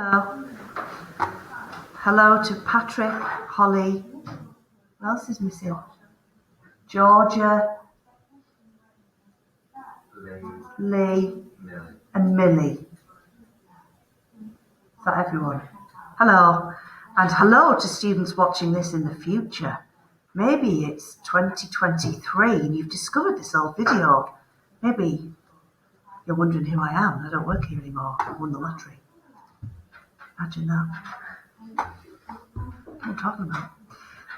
Hello. Hello to Patrick, Holly. Who else is missing? Georgia, Lee, and Millie. Is that everyone? Hello. And hello to students watching this in the future. Maybe it's 2023 and you've discovered this old video. Maybe you're wondering who I am. I don't work here anymore. I won the lottery. Imagine that. What am I talking about?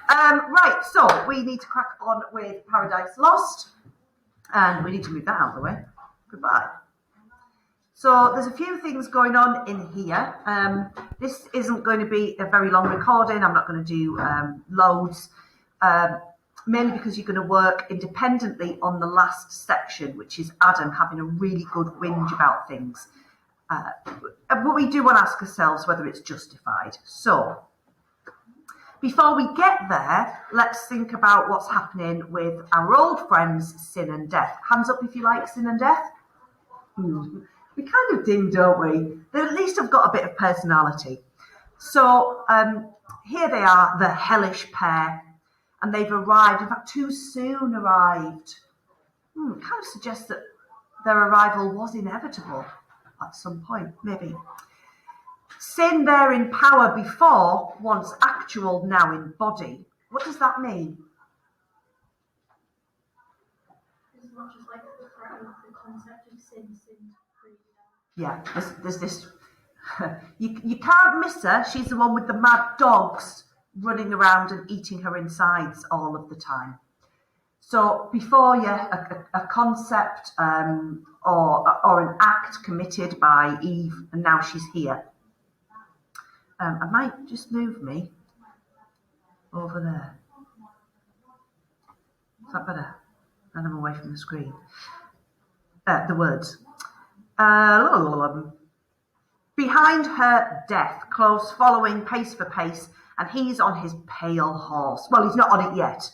Right, so we need to crack on with Paradise Lost. And we need to move that out of the way. Goodbye. So there's a few things going on in here. This isn't going to be a very long recording. I'm not going to do loads. Mainly because you're going to work independently on the last section, which is Adam having a really good whinge about things. But we do want to ask ourselves whether it's justified. So before we get there, let's think about what's happening with our old friends, Sin and Death. Hands up if you like Sin and Death. We kind of do, don't we? They at least have got a bit of personality. So here they are, the hellish pair, and they've arrived, in fact, too soon arrived. It kind of suggests that their arrival was inevitable at some point, maybe. Sin there in power before, once actual, now in body. What does that mean? As much as like the concept of sin Yeah, there's this. You can't miss her. She's the one with the mad dogs running around and eating her insides all of the time. So before you, a concept or an act committed by Eve, and now she's here. I might just move me over there. Is that better? And I'm away from the screen. The words. Behind her, Death, close following, pace for pace, and he's on his pale horse. Well, he's not on it yet.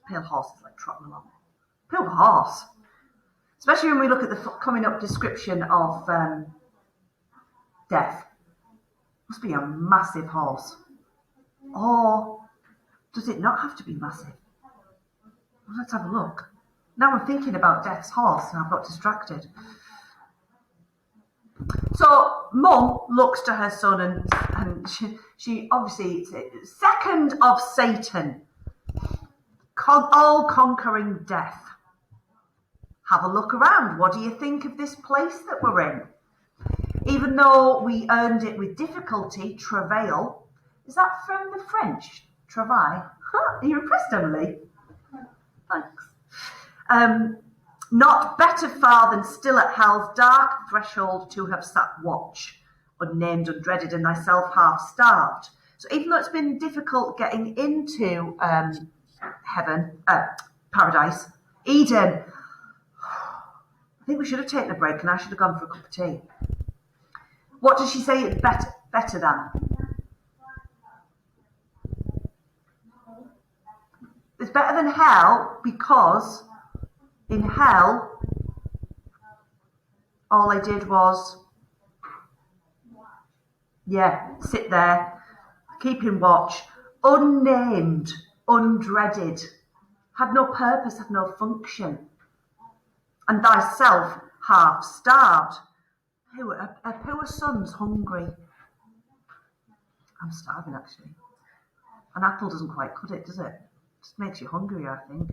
Pale horse is like trotting along. Pale horse. Especially when we look at the coming up description of Death. Must be a massive horse. Or does it not have to be massive? Well, let's have a look. Now I'm thinking about Death's horse and I've got distracted. So Mum looks to her son and she obviously, second of Satan, all-conquering Death. Have a look around. What do you think of this place that we're in? Even though we earned it with difficulty, travail. Is that from the French? Travail. Are you impressed, Emily? Thanks. Not better far than still at hell's dark threshold to have sat watch, unnamed, undreaded, and thyself half starved. So even though it's been difficult getting into paradise, Eden, I think we should have taken a break and I should have gone for a cup of tea. What does she say it's better than? It's better than hell because in hell, all I did was, sit there, keeping watch, unnamed, undreaded, had no purpose, had no function, and thyself half starved. Her poor son's hungry. I'm starving, actually. An apple doesn't quite cut it, does it? Just makes you hungry, I think.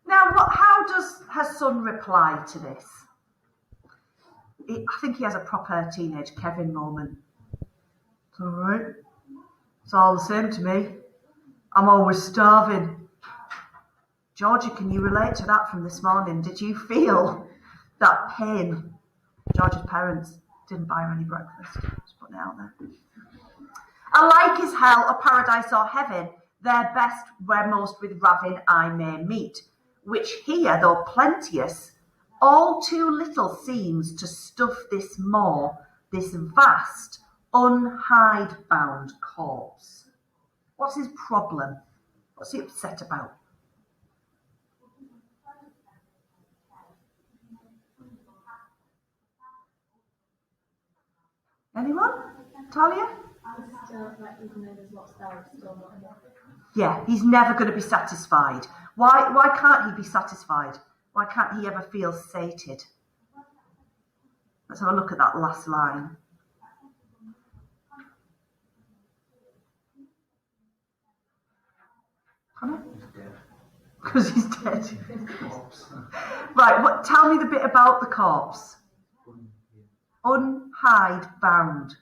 Now, how does her son reply to this? I think he has a proper teenage Kevin moment. It's all right. It's all the same to me. I'm always starving. Georgia, can you relate to that from this morning? Did you feel that pain? Georgia's parents didn't buy her any breakfast. Just putting it out there. Alike is hell or paradise or heaven, their best where most with ravin I may meet, which here, though plenteous, all too little seems to stuff this more, this vast, unhide-bound corpse. What's his problem? What's he upset about? Anyone? Talia? Still, like, even though there's lots there, it's still not enough. Yeah, he's never going to be satisfied. Why can't he be satisfied? Why can't he ever feel sated? Let's have a look at that last line. Because he's dead. Right, tell me the bit about the corpse. Unhide bound.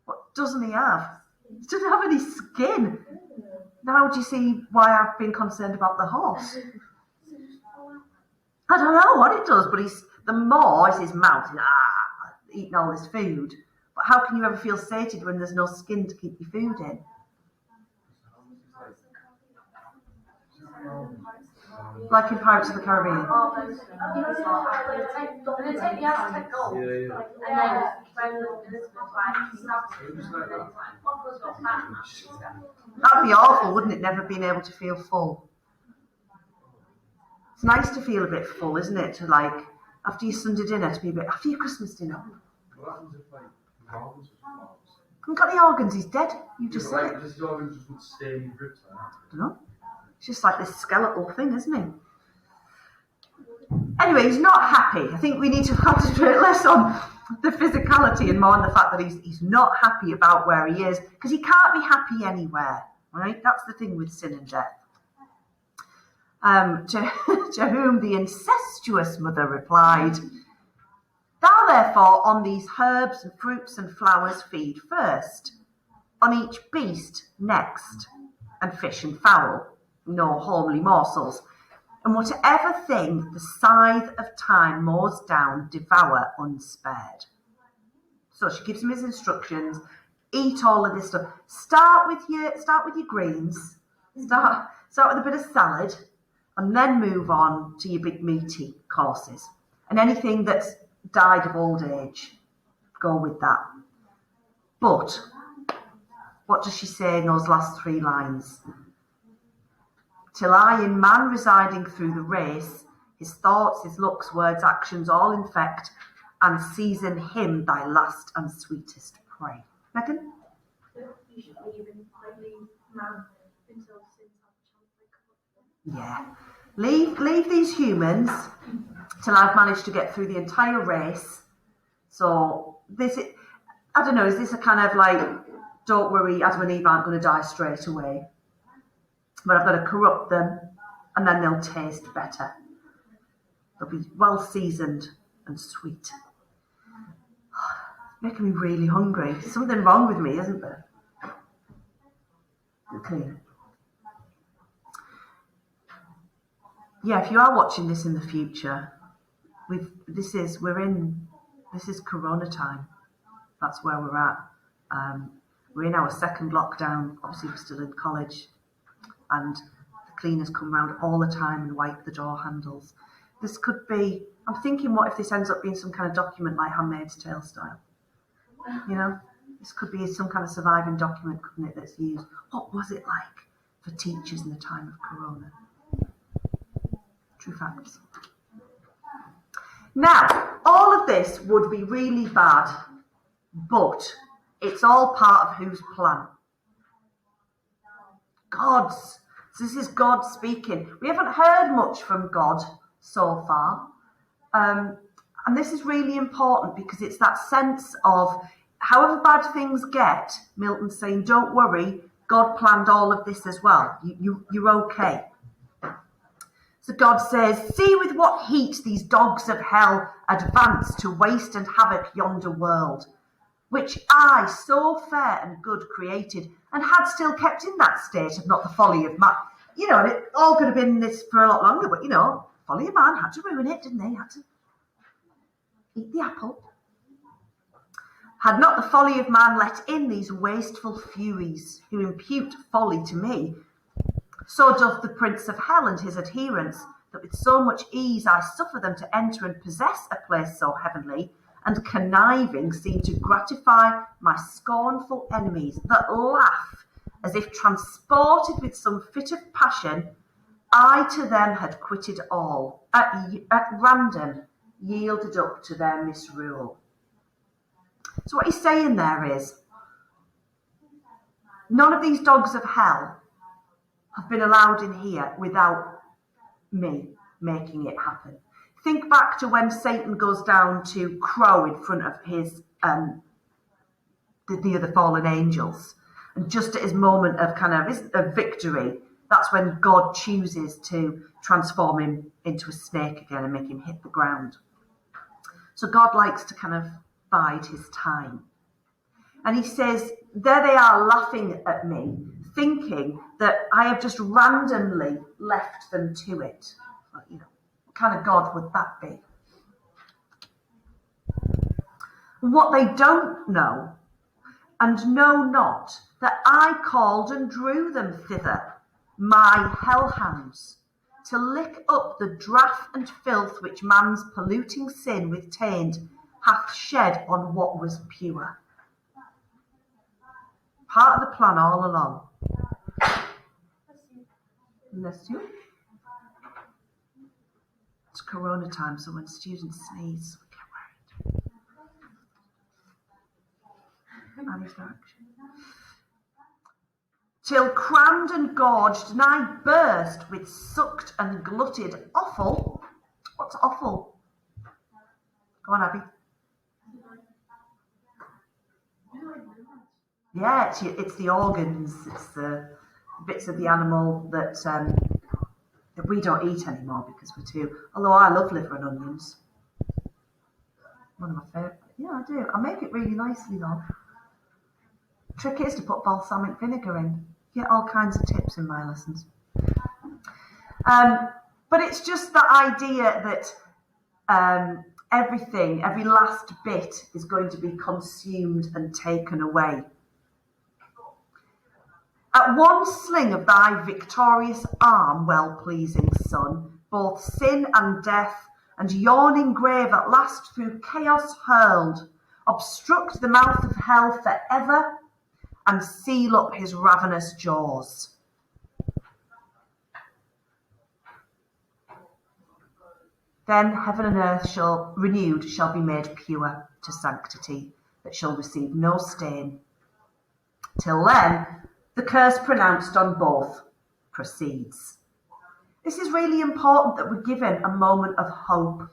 What doesn't he have? He doesn't have any skin. Now do you see why I've been concerned about the horse? I don't know what it does, but the more is his mouth, eating all this food. But how can you ever feel sated when there's no skin to keep your food in? Like in Pirates of the Caribbean. They take the Aztec gold, and then when Elizabeth snaps it, and then it's like, Otto's got that. That'd be awful, wouldn't it? Never being able to feel full. It's nice to feel a bit full, isn't it? To like, after your Sunday dinner, to be a bit, after your Christmas dinner. What happens if, like, the organs was flowers? Haven't got the organs, he's dead. You just said it. Just the organs just would stay in your ribs like that. I don't know. It's just like this skeletal thing, isn't he? Anyway, he's not happy. I think we need to concentrate less on the physicality and more on the fact that he's not happy about where he is, because he can't be happy anywhere, right? That's the thing with sin and death. To whom the incestuous mother replied, "Thou therefore on these herbs and fruits and flowers feed first, on each beast next, and fish and fowl, no homely morsels, and whatever thing the scythe of time mows down, devour unspared." So she gives him his instructions. Eat all of this stuff. Start with your greens. Start with a bit of salad, and then move on to your big meaty courses. And anything that's died of old age, go with that. But what does she say in those last 3 lines? "Till I in man residing through the race, his thoughts, his looks, words, actions all infect, and season him thy last and sweetest prey." Megan? You should leave man until sin's have a chance. Yeah. Leave these humans till I've managed to get through the entire race. So I don't know, is this a kind of like, don't worry, Adam and Eve aren't going to die straight away, but I've got to corrupt them, and then they'll taste better. They'll be well seasoned and sweet. Making me really hungry. There's something wrong with me, isn't there? Okay. Yeah, if you are watching this in the future, this is Corona time. That's where we're at. We're in our second lockdown. Obviously, we're still in college, and the cleaners come round all the time and wipe the door handles. This could be. I'm thinking, what if this ends up being some kind of document like Handmaid's Tale style? You know, this could be some kind of surviving document, couldn't it? That's used. What was it like for teachers in the time of Corona? True facts. Now, all of this would be really bad, but it's all part of whose plan? God's. So this is God speaking. We haven't heard much from God so far. And this is really important because it's that sense of, however bad things get, Milton's saying, don't worry, God planned all of this as well. You're okay. So God says, "See with what heat these dogs of hell advance to waste and havoc yonder world, which I, so fair and good, created, and had still kept in that state of not the folly of man." You know, it all could have been this for a lot longer, but, you know, folly of man had to ruin it, didn't they? Had to eat the apple. "Had not the folly of man let in these wasteful furies, who impute folly to me, so doth the prince of hell and his adherents, that with so much ease I suffer them to enter and possess a place so heavenly, and conniving seem to gratify my scornful enemies, that laugh, as if transported with some fit of passion, I to them had quitted all, at random yielded up to their misrule." So what he's saying there is, none of these dogs of hell have been allowed in here without me making it happen. Think back to when Satan goes down to crow in front of his the other fallen angels, and just at his moment of of victory, that's when God chooses to transform him into a snake again and make him hit the ground. So God likes to kind of bide his time. And he says, there they are laughing at me, thinking that I have just randomly left them to it. What kind of God would that be? What they don't know, and know not, that I called and drew them thither, my hellhounds, to lick up the draught and filth which man's polluting sin with taint hath shed on what was pure. Part of the plan all along. Bless you. It's Corona time, so when students sneeze, we get worried. And his direction. Till crammed and gorged, and I burst with sucked and glutted offal. What's offal? Go on, Abby. Yeah, it's the organs, it's the bits of the animal that we don't eat anymore because we're too. Although I love liver and onions, one of my favourite. Yeah, I do. I make it really nicely though. Trick is to put balsamic vinegar in. Get all kinds of tips in my lessons. But it's just the idea that everything, every last bit is going to be consumed and taken away. At one sling of thy victorious arm, well-pleasing Son, both sin and death and yawning grave at last through chaos hurled, obstruct the mouth of hell forever and seal up his ravenous jaws. Then heaven and earth shall be made pure to sanctity, that shall receive no stain. Till then, the curse pronounced on both proceeds. This is really important that we're given a moment of hope.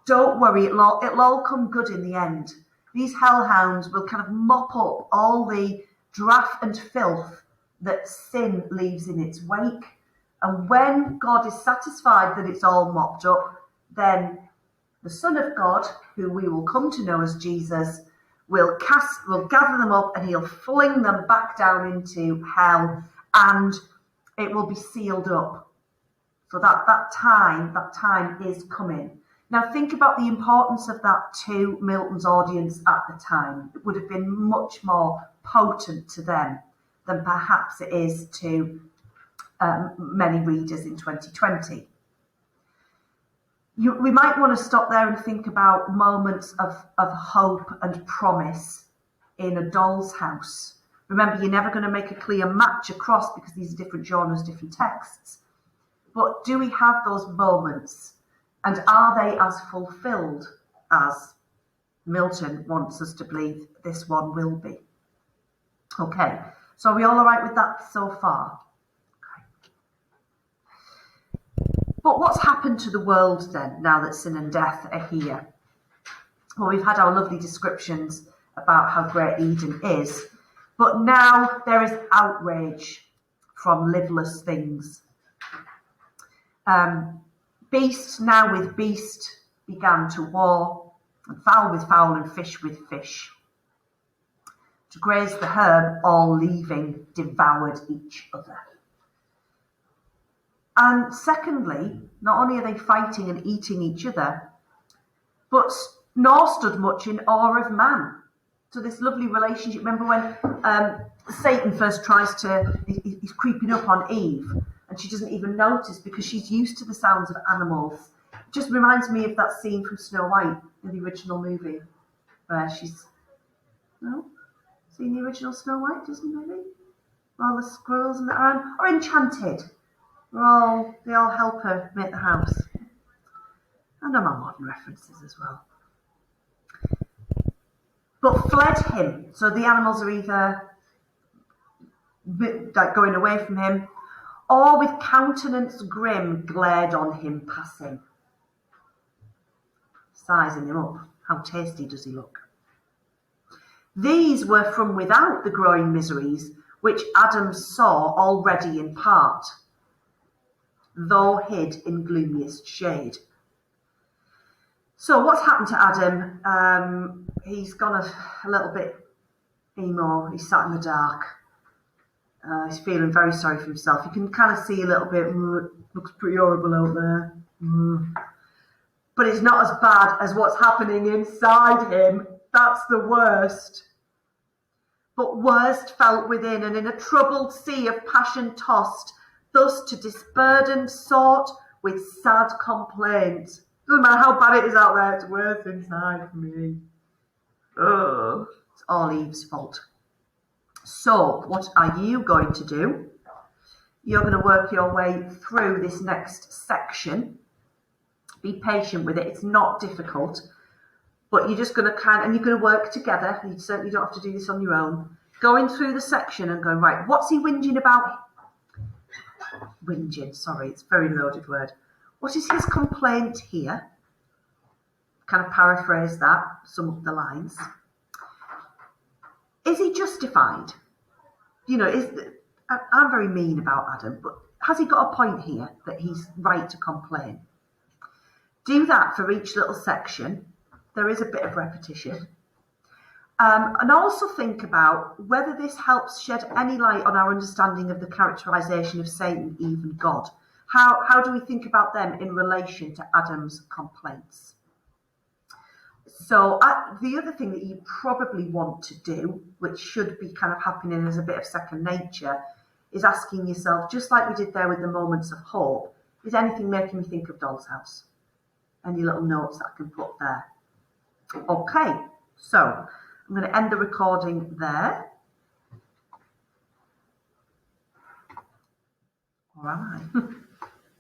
Don't worry, it'll all come good in the end. These hellhounds will kind of mop up all the draught and filth that sin leaves in its wake. And when God is satisfied that it's all mopped up, then the Son of God, who we will come to know as Jesus, will gather them up and he'll fling them back down into hell, and it will be sealed up. So that time is coming. Now think about the importance of that to Milton's audience at the time. It would have been much more potent to them than perhaps it is to many readers in 2020. We might want to stop there and think about moments of hope and promise in a doll's house. Remember, you're never going to make a clear match across because these are different genres, different texts. But do we have those moments? And are they as fulfilled as Milton wants us to believe this one will be? Okay, so are we all right with that so far? But what's happened to the world then, now that sin and death are here? Well, we've had our lovely descriptions about how great Eden is, but now there is outrage from liveless things. Beast now with beast began to war, and fowl with fowl and fish with fish. To graze the herb, all leaving, devoured each other. And secondly, not only are they fighting and eating each other, but nor stood much in awe of man. So this lovely relationship, remember when Satan first he's creeping up on Eve, and she doesn't even notice because she's used to the sounds of animals. It just reminds me of that scene from Snow White in the original movie, where seen the original Snow White, Disney movie? Where all the squirrels and or Enchanted. They all help her make the house. I know my modern references as well. but fled him. So the animals are either like going away from him, or with countenance grim glared on him passing. Sizing him up. How tasty does he look? These were from without the growing miseries, which Adam saw already in part, though hid in gloomiest shade. So what's happened to Adam? He's gone a little bit emo. He's sat in the dark. He's feeling very sorry for himself. You can kind of see a little bit, it looks pretty horrible out there. But it's not as bad as what's happening inside him. That's the worst. But worst felt within, and in a troubled sea of passion tossed, thus to disburdened sought with sad complaint. Doesn't matter how bad it is out there, it's worse inside for me. Ugh. It's all Eve's fault. So, what are you going to do? You're going to work your way through this next section. Be patient with it. It's not difficult, but you're just going to and you're going to work together. You certainly don't have to do this on your own. Going through the section and going, right, what's he whinging about? Whinging, sorry, it's a very loaded word. What is his complaint here? Kind of paraphrase that, sum up the lines. Is he justified? You know, I'm very mean about Adam, but has he got a point here that he's right to complain? Do that for each little section. There is a bit of repetition. And also think about whether this helps shed any light on our understanding of the characterization of Satan, Eve, and God. How do we think about them in relation to Adam's complaints? So the other thing that you probably want to do, which should be kind of happening as a bit of second nature, is asking yourself, just like we did there with the moments of hope, is anything making me think of Doll's House? Any little notes that I can put there? Okay, so I'm going to end the recording there. All right.